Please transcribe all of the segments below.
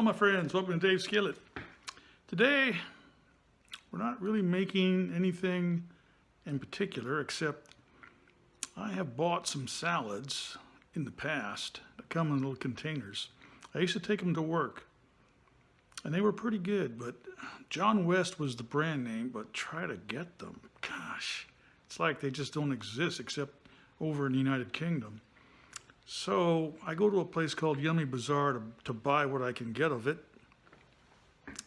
Hello my friends, welcome to Dave's Skillet. Today, we're not really making anything in particular except I have bought some salads in the past that come in little containers. I used to take them to work and they were pretty good, but John West was the brand name, but try to get them. Gosh, it's like they just don't exist except over in the United Kingdom. So I go to a place called Yummy Bazaar to buy what I can get of it.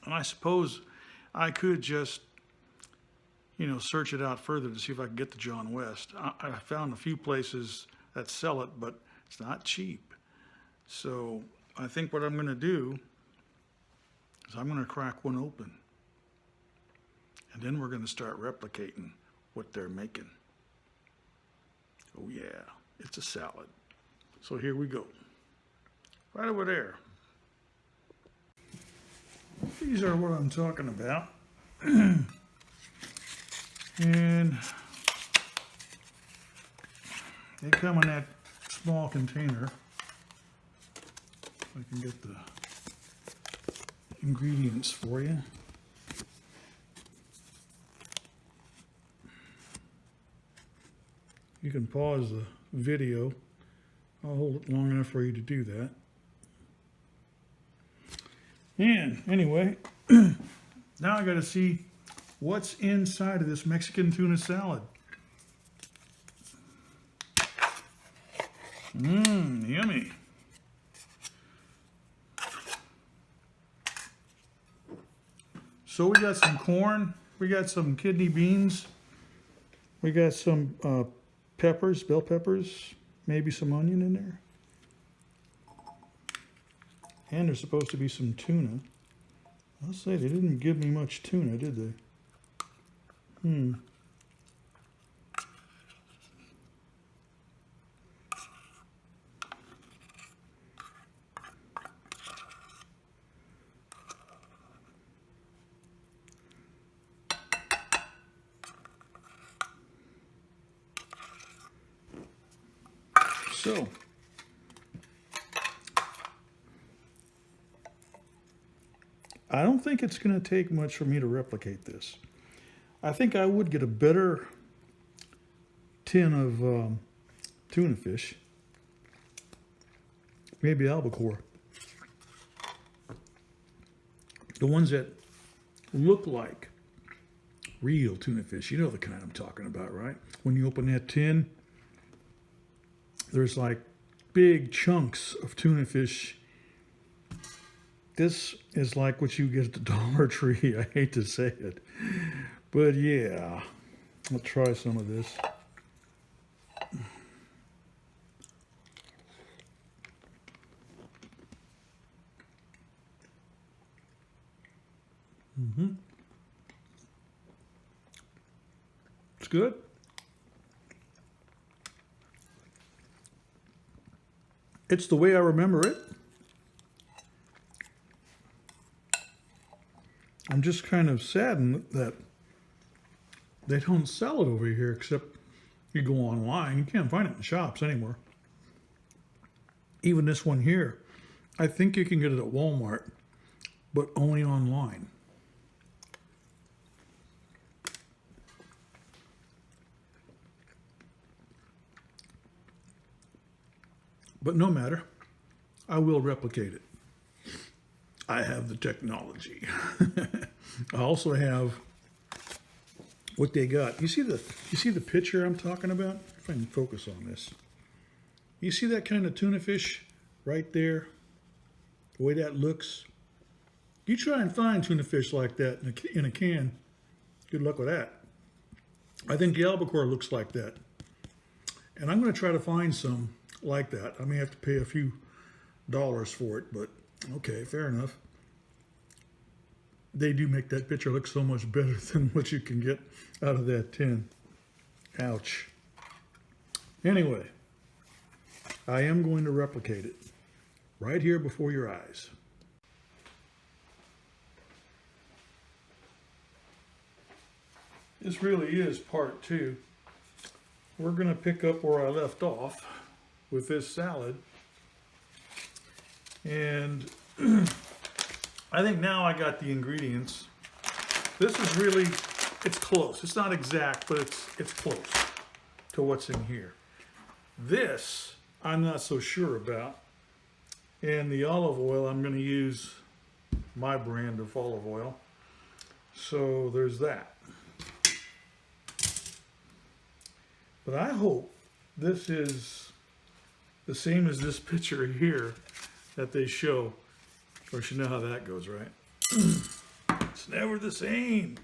And I suppose I could just, search it out further to see if I can get the John West. I found a few places that sell it, but it's not cheap. So I think what I'm going to do is I'm going to crack one open. And then we're going to start replicating what they're making. Oh yeah, it's a salad. So here we go. Right over there. These are what I'm talking about. And they come in that small container. If I can get the ingredients for you. You can pause the video. I'll hold it long enough for you to do that. And anyway, now I got to see what's inside of this Mexican tuna salad. Yummy. So we got some corn, we got some kidney beans, we got some peppers, bell peppers, maybe some onion in there. And there's supposed to be some tuna. I'll say they didn't give me much tuna, did they? So, I don't think it's going to take much for me to replicate this. I think I would get a better tin of tuna fish, maybe albacore. The ones that look like real tuna fish. You know the kind I'm talking about, right? When you open that tin, there's like big chunks of tuna fish. This is like what you get at the Dollar Tree. I hate to say it, but yeah, I'll try some of this. It's good. It's the way I remember it. I'm just kind of saddened that they don't sell it over here, except you go online. You can't find it in shops anymore. Even this one here, I think you can get it at Walmart, but only online. But no matter, I will replicate it. I have the technology. I also have what they got. You see the picture I'm talking about? If I can focus on this. You see that kind of tuna fish right there? The way that looks? You try and find tuna fish like that in a can. Good luck with that. I think the albacore looks like that. And I'm going to try to find some like that. I may have to pay a few dollars for it, but okay, fair enough. They do make that picture look so much better than what you can get out of that tin. Ouch. Anyway, I am going to replicate it right here before your eyes. This really is part 2. We're going to pick up where I left off with this salad. And I think now I got the ingredients. This is really, it's close. It's not exact, but it's close to what's in here. This, I'm not so sure about. And the olive oil, I'm going to use my brand of olive oil. So there's that. But I hope this is the same as this picture here that they show. Of course, you know how that goes, right? It's never the same.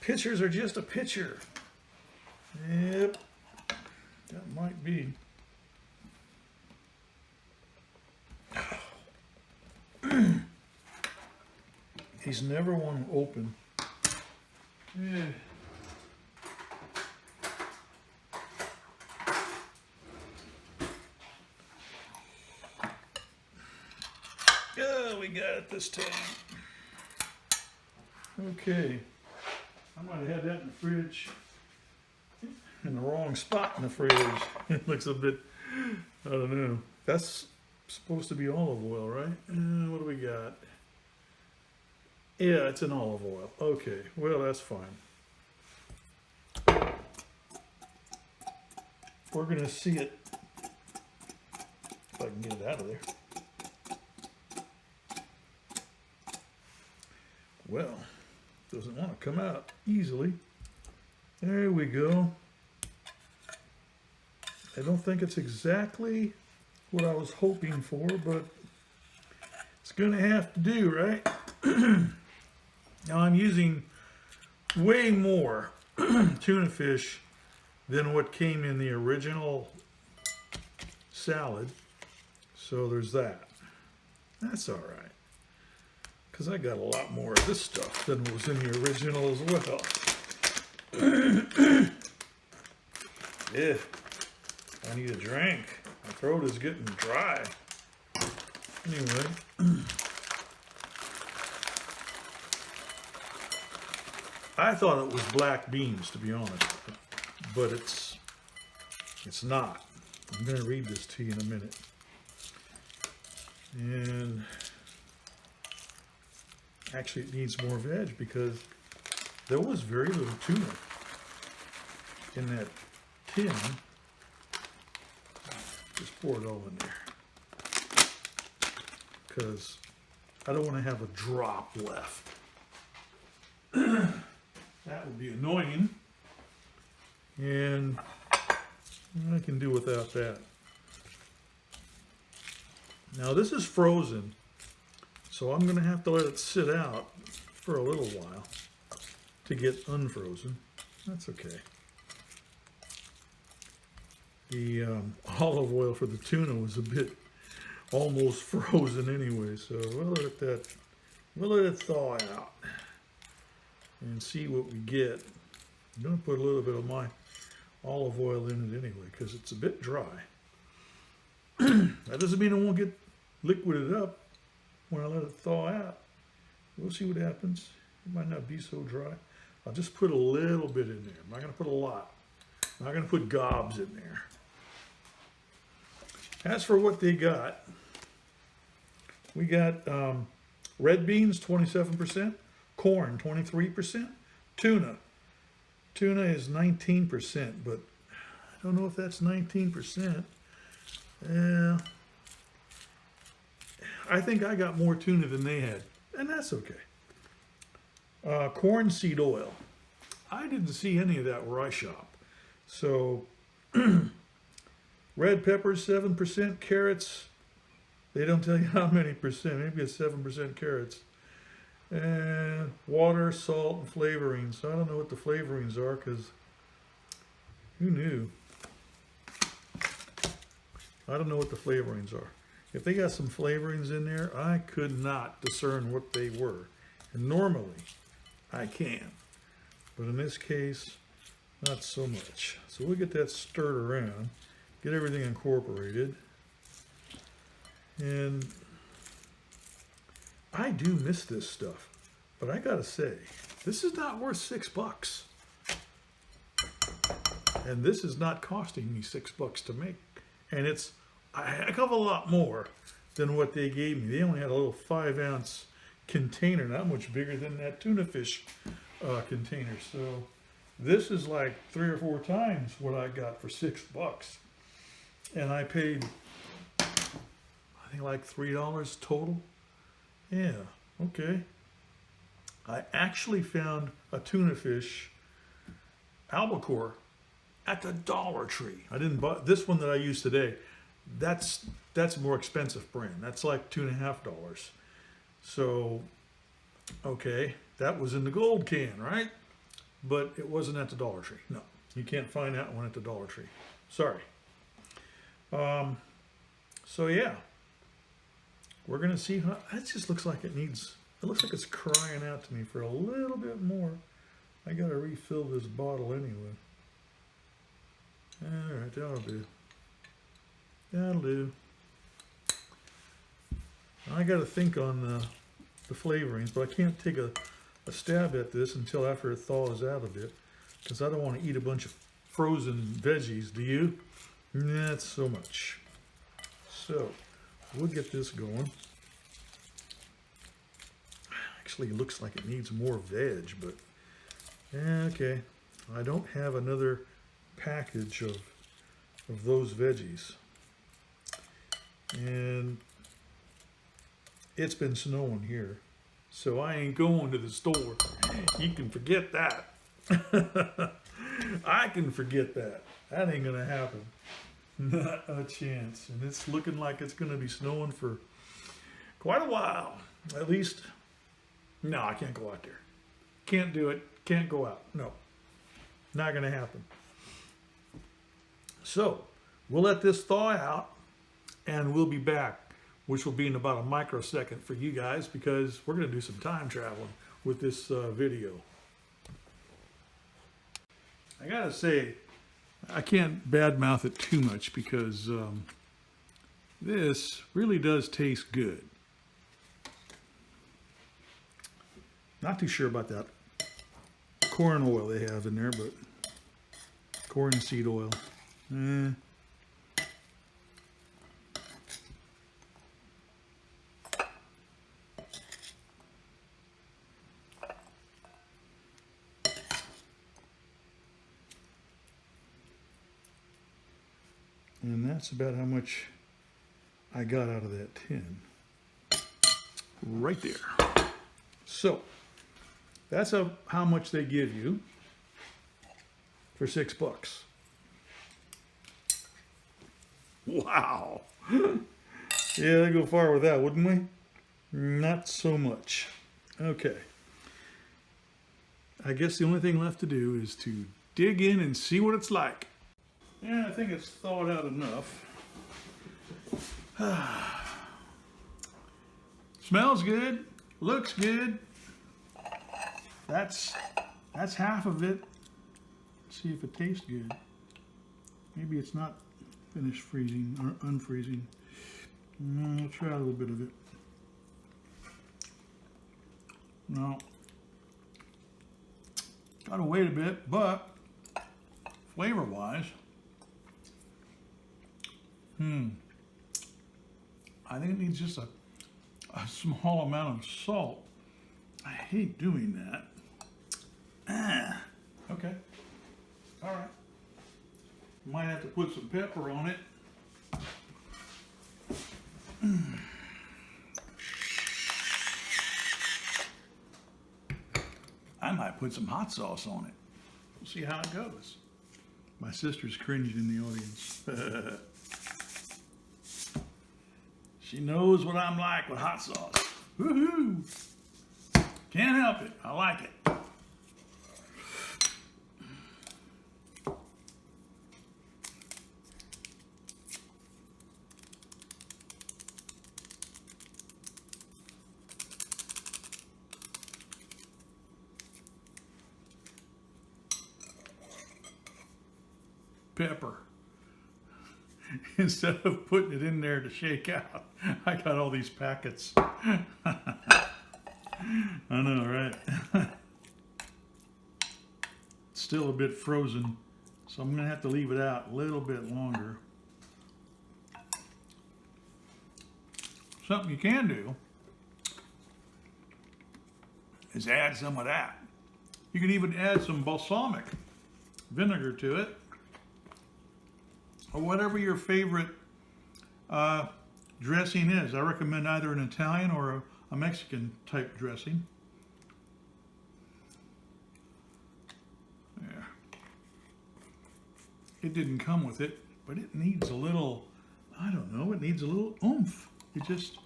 Pictures are just a picture. Yep, that might be. He's never one open. Yeah. Oh, we got it this time. Okay. I might have had that in the fridge. In the wrong spot in the fridge. It looks a bit, I don't know. That's supposed to be olive oil, right? What do we got? Yeah, it's an olive oil. Okay, well, that's fine. We're going to see it. If I can get it out of there. Well, doesn't want to come out easily. There we go. I don't think it's exactly what I was hoping for, but it's going to have to do, right? Now I'm using way more tuna fish than what came in the original salad. So there's that. That's all right. Because I got a lot more of this stuff than was in the original as well. Yeah, I need a drink. My throat is getting dry. Anyway. I thought it was black beans, to be honest, but it's not. I'm going to read this to you in a minute. And actually it needs more veg because there was very little tuna in that tin. Just pour it all in there because I don't want to have a drop left. That would be annoying, and I can do without that. Now this is frozen, so I'm going to have to let it sit out for a little while to get unfrozen. That's okay. The olive oil for the tuna was a bit almost frozen anyway, so we'll let it thaw out and see what we get. I'm going to put a little bit of my olive oil in it anyway because it's a bit dry. That doesn't mean it won't get liquided up when I let it thaw out. We'll see what happens. It might not be so dry. I'll just put a little bit in there. I'm not going to put a lot. I'm not going to put gobs in there. As for what they got, we got red beans, 27%. Corn, 23%. Tuna. Tuna is 19%, but I don't know if that's 19%. I think I got more tuna than they had, and that's okay. Corn seed oil. I didn't see any of that where I shop. So, red peppers, 7%. Carrots, they don't tell you how many percent. Maybe it's 7% carrots. And water, salt, and flavorings. So I don't know what the flavorings are because who knew? I don't know what the flavorings are. If they got some flavorings in there, I could not discern what they were. And normally, I can. But in this case, not so much. So we'll get that stirred around, get everything incorporated. And I do miss this stuff, but I gotta say, this is not worth $6. And this is not costing me $6 to make. And it's a heck of a lot more than what they gave me. They only had a little 5-ounce container, not much bigger than that tuna fish container. So this is like 3 or 4 times what I got for $6. And I paid, I think, like $3 total. Yeah, okay. I actually found a tuna fish albacore at the Dollar Tree. I didn't buy this one that I use today. That's a more expensive brand. That's like $2.50. So, okay, that was in the gold can, right? But it wasn't at the Dollar Tree. No, you can't find that one at the Dollar Tree. Sorry. So yeah, we're gonna see how. That just looks like it needs. It looks like it's crying out to me for a little bit more. I gotta refill this bottle anyway. All right, that'll do. That'll do. I gotta think on the flavorings, but I can't take a stab at this until after it thaws out a bit, because I don't want to eat a bunch of frozen veggies. Do you? Not so much. So we'll get this going. Actually, it looks like it needs more veg, but okay. I don't have another package of those veggies, and it's been snowing here, so I ain't going to the store. You can forget that. I can forget that. That ain't gonna happen. Not a chance. And it's looking like it's gonna be snowing for quite a while. At least, no, I can't go out there. Can't do it. Can't go out. No, not gonna happen. So we'll let this thaw out, and we'll be back, which will be in about a microsecond for you guys, because we're going to do some time traveling with this video. I gotta say, I can't badmouth it too much, because this really does taste good. Not too sure about that corn oil they have in there, but corn seed oil. And that's about how much I got out of that tin. Right there. So, that's how much they give you for $6. Wow. Yeah, they'd go far with that, wouldn't we? Not so much. Okay. I guess the only thing left to do is to dig in and see what it's like. Yeah, I think it's thawed out enough. Smells good. Looks good. That's half of it. Let's see if it tastes good. Maybe it's not finished freezing or unfreezing. I'll try a little bit of it. No. Gotta wait a bit, but flavor-wise, I think it needs just a small amount of salt. I hate doing that. Okay. All right. Might have to put some pepper on it. I might put some hot sauce on it. We'll see how it goes. My sister's cringing in the audience. She knows what I'm like with hot sauce. Woohoo! Can't help it. I like it. Pepper. Instead of putting it in there to shake out, I got all these packets. I know, right? It's still a bit frozen, so I'm gonna have to leave it out a little bit longer. something you can do is add some of that. You can even add some balsamic vinegar to it, or whatever your favorite dressing is. I recommend either an Italian or a Mexican type dressing. There. It didn't come with it, but it needs a little, I don't know, it needs a little oomph. It's just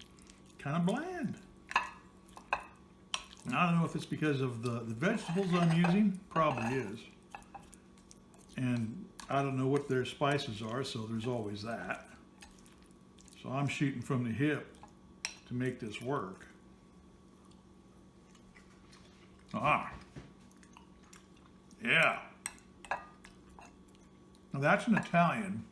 kind of bland. And I don't know if it's because of the vegetables I'm using, probably is. And I don't know what their spices are, so there's always that. So I'm shooting from the hip to make this work. Ah, yeah. Now that's an Italian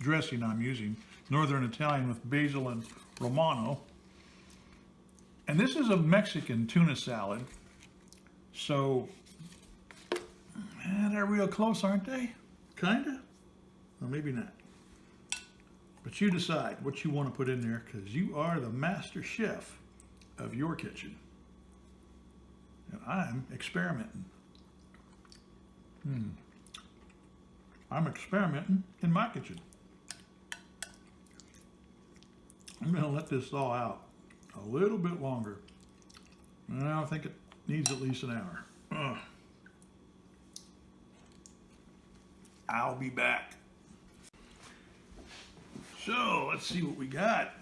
dressing I'm using, Northern Italian with basil and Romano. And this is a Mexican tuna salad. So, they're real close, aren't they? Kinda? Or maybe not. But you decide what you want to put in there, because you are the master chef of your kitchen. And I'm experimenting. I'm experimenting in my kitchen. I'm going to let this thaw out a little bit longer. And I think it needs at least an hour. Ugh. I'll be back. So let's see what we got.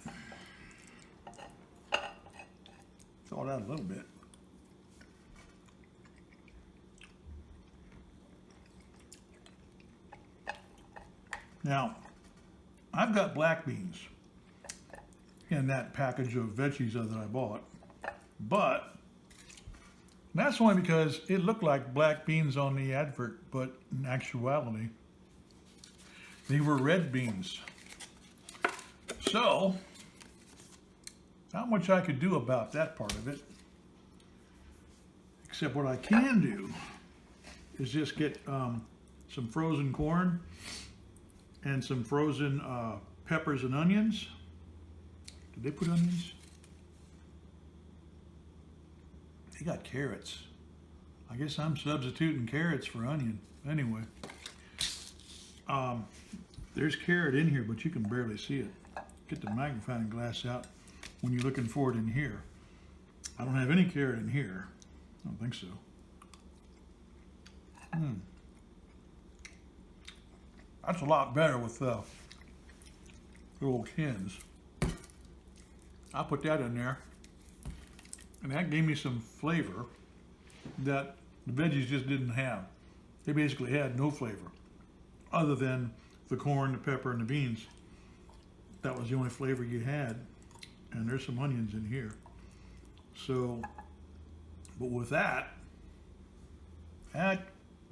Thaw it out a little bit. Now, I've got black beans in that package of veggies that I bought, but that's only because it looked like black beans on the advert, but in actuality, they were red beans. So, not much I could do about that part of it, except what I can do is just get some frozen corn and some frozen peppers and onions. Did they put onions? They got carrots. I guess I'm substituting carrots for onion. Anyway, there's carrot in here, but you can barely see it. Get the magnifying glass out when you're looking for it in here. I don't have any carrot in here. I don't think so. That's a lot better with little cans. I put that in there, and that gave me some flavor that the veggies just didn't have. They basically had no flavor other than the corn, the pepper, and the beans. That was the only flavor you had, and there's some onions in here. So, but with that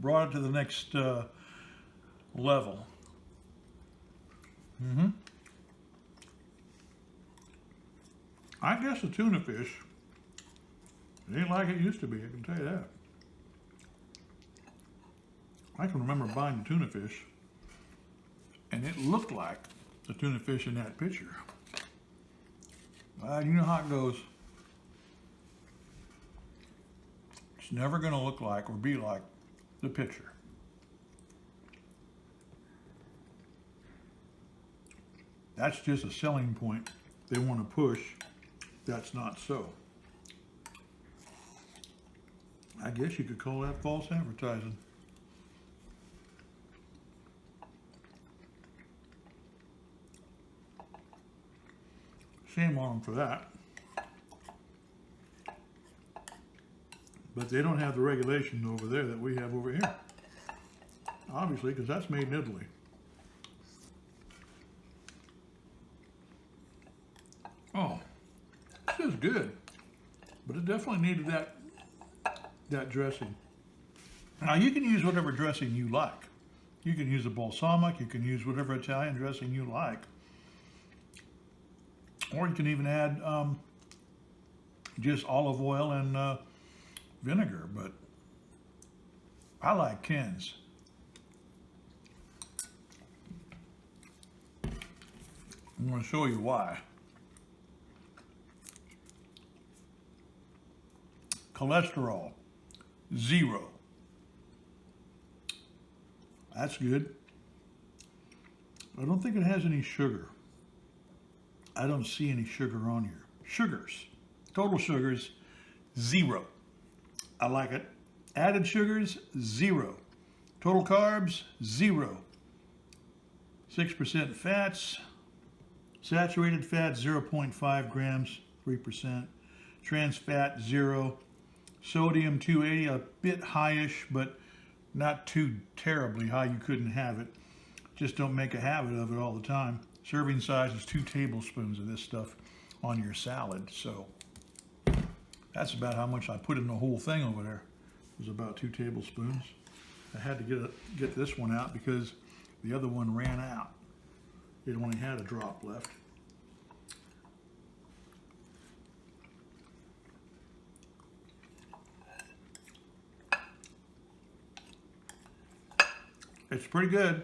brought it to the next level. I guess the tuna fish, it ain't like it used to be, I can tell you that. I can remember buying the tuna fish, and it looked like the tuna fish in that picture. You know how it goes. It's never going to look like or be like the picture. That's just a selling point they want to push. That's not so. I guess you could call that false advertising. Shame on them for that. But they don't have the regulation over there that we have over here. Obviously, because that's made in Italy. Oh, this is good. But it definitely needed that dressing. Now you can use whatever dressing you like. You can use a balsamic, you can use whatever Italian dressing you like. Or you can even add just olive oil and vinegar, but I like cans. I'm going to show you why. Cholesterol, 0. That's good. I don't think it has any sugar. I don't see any sugar on here. Sugars, total sugars, 0. I like it. Added sugars, 0. Total carbs, 0. 6% fats. Saturated fat, 0.5 grams, 3%. Trans fat, 0. Sodium, 280, a bit highish, but not too terribly high. You couldn't have it. Just don't make a habit of it all the time. Serving size is 2 tablespoons of this stuff on your salad. So that's about how much I put in the whole thing over there. It was about 2 tablespoons. I had to get this one out because the other one ran out. It only had a drop left. It's pretty good.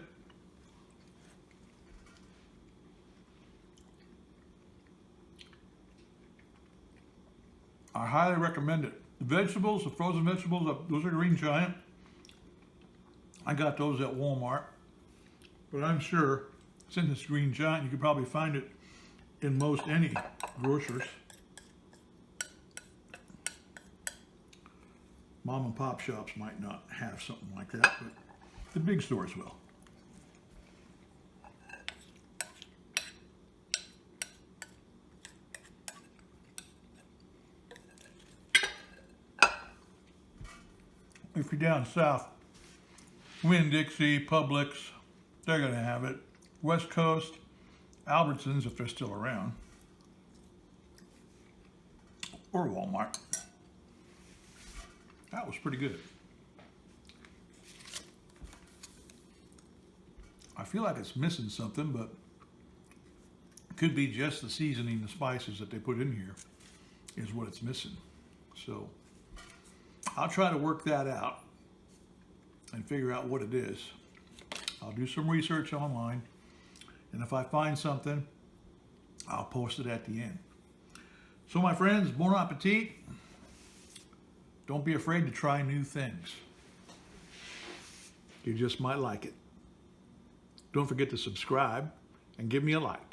I highly recommend it. The vegetables, the frozen vegetables, those are Green Giant. I got those at Walmart. But I'm sure, since it's Green Giant, you could probably find it in most any grocers. Mom and pop shops might not have something like that, but the big stores will. If you're down south, Winn-Dixie, Publix, they're going to have it. West Coast, Albertsons, if they're still around, or Walmart. That was pretty good. I feel like it's missing something, but it could be just the seasoning, the spices that they put in here is what it's missing. So I'll try to work that out and figure out what it is. I'll do some research online, and if I find something, I'll post it at the end. So my friends, bon appetit. Don't be afraid to try new things. You just might like it. Don't forget to subscribe and give me a like.